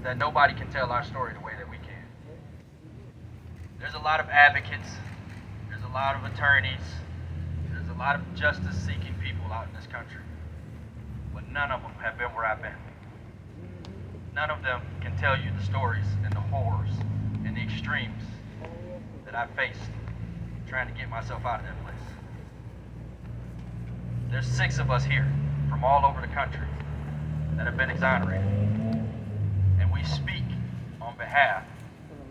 that nobody can tell our story the way that we can. There's a lot of advocates, there's a lot of attorneys, there's a lot of justice-seeking people out in this country, but none of them have been where I've been. None of them can tell you the stories and the horrors and the extremes that I've faced trying to get myself out of that place. There's 6 of us here from all over the country that have been exonerated, and we speak on behalf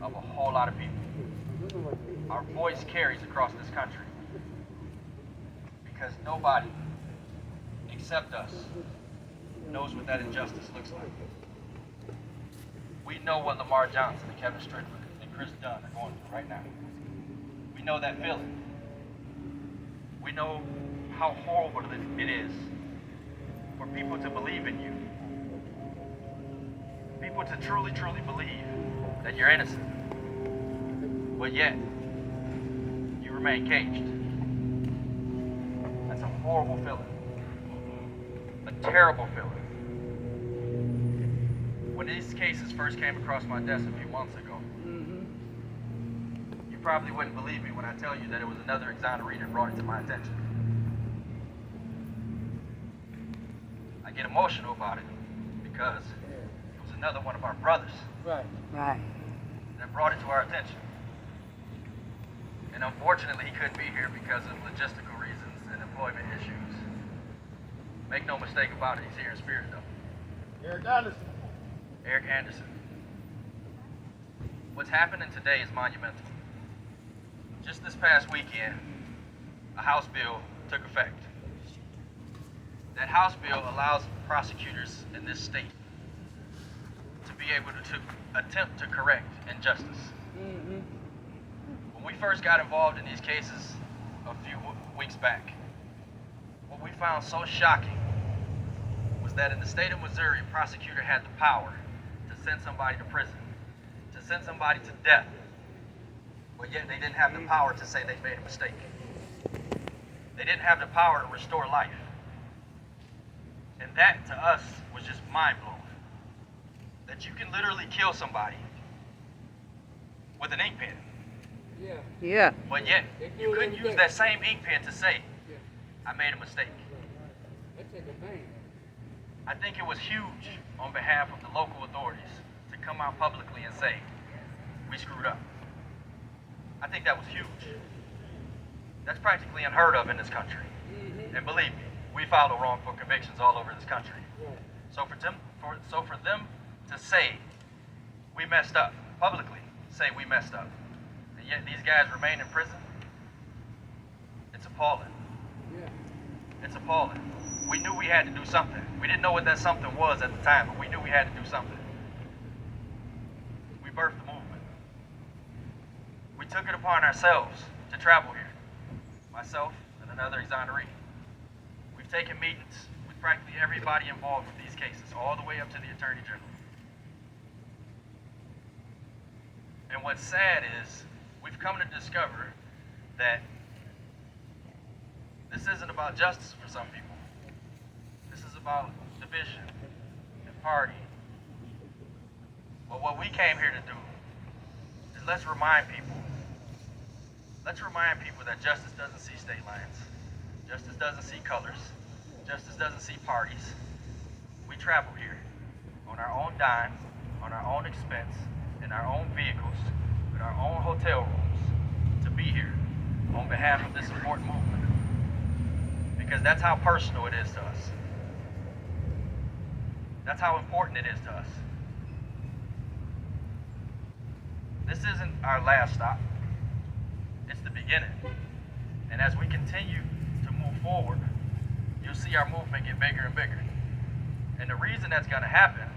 of a whole lot of people. Our voice carries across this country because nobody except us knows what that injustice looks like. We know what Lamar Johnson and Kevin Strickland and Chris Dunn are going through right now. We know that feeling. We know how horrible it is for people to believe in you. People to truly, truly believe that you're innocent. But yet, you remain caged. That's a horrible feeling. A terrible feeling. When these cases first came across my desk a few months ago, you probably wouldn't believe me when I tell you that it was another exoneree that brought it to my attention. I get emotional about it because it was another one of our brothers Right. that brought it to our attention. And unfortunately, he couldn't be here because of logistical reasons and employment issues. Make no mistake about it, he's here in spirit though. Eric Anderson. What's happening today is monumental. Just this past weekend, a House bill took effect. That House bill allows prosecutors in this state to be able to attempt to correct injustice. When we first got involved in these cases a few weeks back, what we found so shocking was that in the state of Missouri, a prosecutor had the power to send somebody to prison, to send somebody to death, but yet they didn't have the power to say they made a mistake. They didn't have the power to restore life. And that, to us, was just mind-blowing. That you can literally kill somebody with an ink pen. Yeah. But yet, you couldn't use that same ink pen to say, I made a mistake. I think it was huge on behalf of the local authorities to come out publicly and say, we screwed up. I think that was huge. That's practically unheard of in this country. And believe me, we file wrongful convictions all over this country. So for them to say we messed up, publicly say we messed up, and yet these guys remain in prison, it's appalling. It's appalling. We knew we had to do something. We didn't know what that something was at the time, but we knew we had to do something. We birthed the movement. We took it upon ourselves to travel here. Myself and another exoneree. We've taken meetings with practically everybody involved with these cases, all the way up to the Attorney General. And what's sad is we've come to discover that this isn't about justice for some people. This is about division and party. But what we came here to do is let's remind people that justice doesn't see state lines. Justice doesn't see colors. Justice doesn't see parties. We travel here on our own dime, on our own expense, in our own vehicles, with our own hotel rooms to be here on behalf of this important movement. Because that's how personal it is to us. That's how important it is to us. This isn't our last stop. It's the beginning. And as we continue to move forward, you'll see our movement get bigger and bigger. And the reason that's going to happen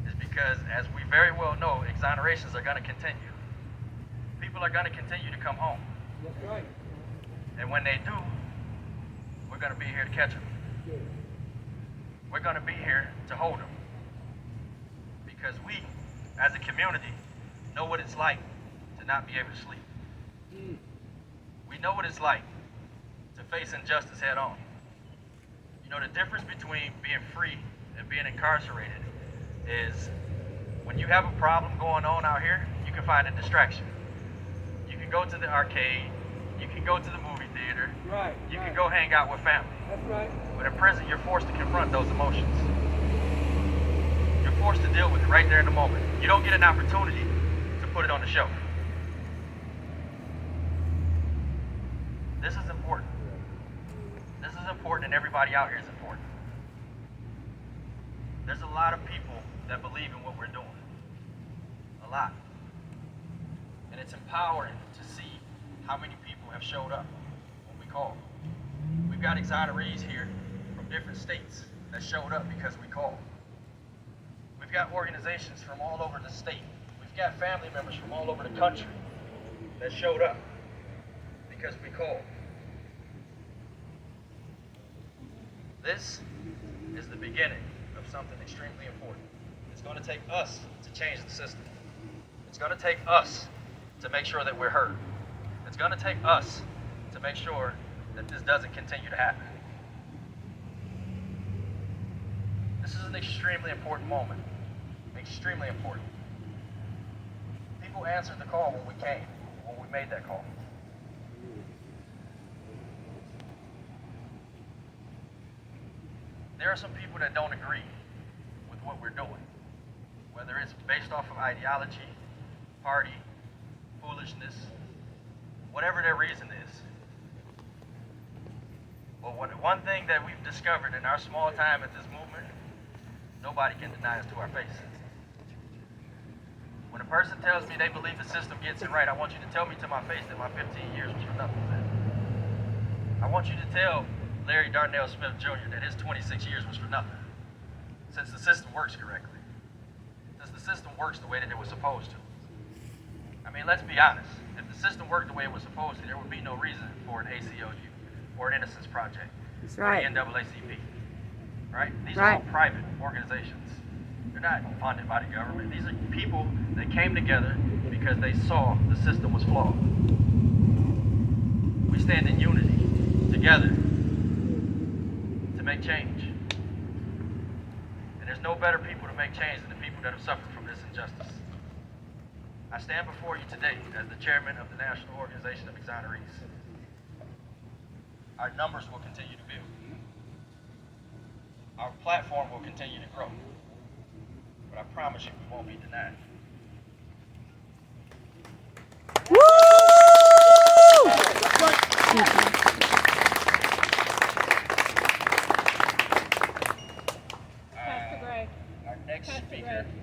is because, as we very well know, exonerations are going to continue. People are going to continue to come home. That's right. And when they do, we're going to be here to catch them. We're going to be here to hold them. Because we, as a community, know what it's like to not be able to sleep. We know what it's like to face injustice head on. You know, the difference between being free and being incarcerated is When you have a problem going on out here, you can find a distraction. You can go to the arcade, you can go to the movie theater, Right. you right. can go hang out with family. That's right. But in prison, you're forced to confront those emotions. You're forced to deal with it right there in the moment. You don't get an opportunity to put it on the show. This is important. This is important, and everybody out here is important. There's a lot of people that believe in what we're doing. A lot. And it's empowering to see how many people have showed up when we called. We've got exonerees here from different states that showed up because we called. We've got organizations from all over the state. We've got family members from all over the country that showed up because we called. This is the beginning of something extremely important. It's going to take us to change the system. It's going to take us to make sure that we're heard. It's going to take us to make sure that this doesn't continue to happen. This is an extremely important moment. Extremely important. People answered the call when we came, when we made that call. There are some people that don't agree with what we're doing, whether it's based off of ideology, party, foolishness, whatever their reason is. But one thing that we've discovered in our small time at this movement, nobody can deny us to our face. When a person tells me they believe the system gets it right, I want you to tell me to my face that my 15 years was for nothing. I want you to tell Larry Darnell Smith Jr. that his 26 years was for nothing. Since the system works correctly. Since the system works the way that it was supposed to. I mean, let's be honest. If the system worked the way it was supposed to, there would be no reason for an ACLU or an Innocence Project. That's right. Or the NAACP. Right? These Right. are all private organizations. They're not funded by the government. These are people that came together because they saw the system was flawed. We stand in unity, together, to make change. And there's no better people to make change than the people that have suffered from this injustice. I stand before you today as the chairman of the National Organization of Exonerees. Our numbers will continue to build. Our platform will continue to grow. But I promise you, we won't be denied. Pastor Gray. Our next Pastor speaker Gray.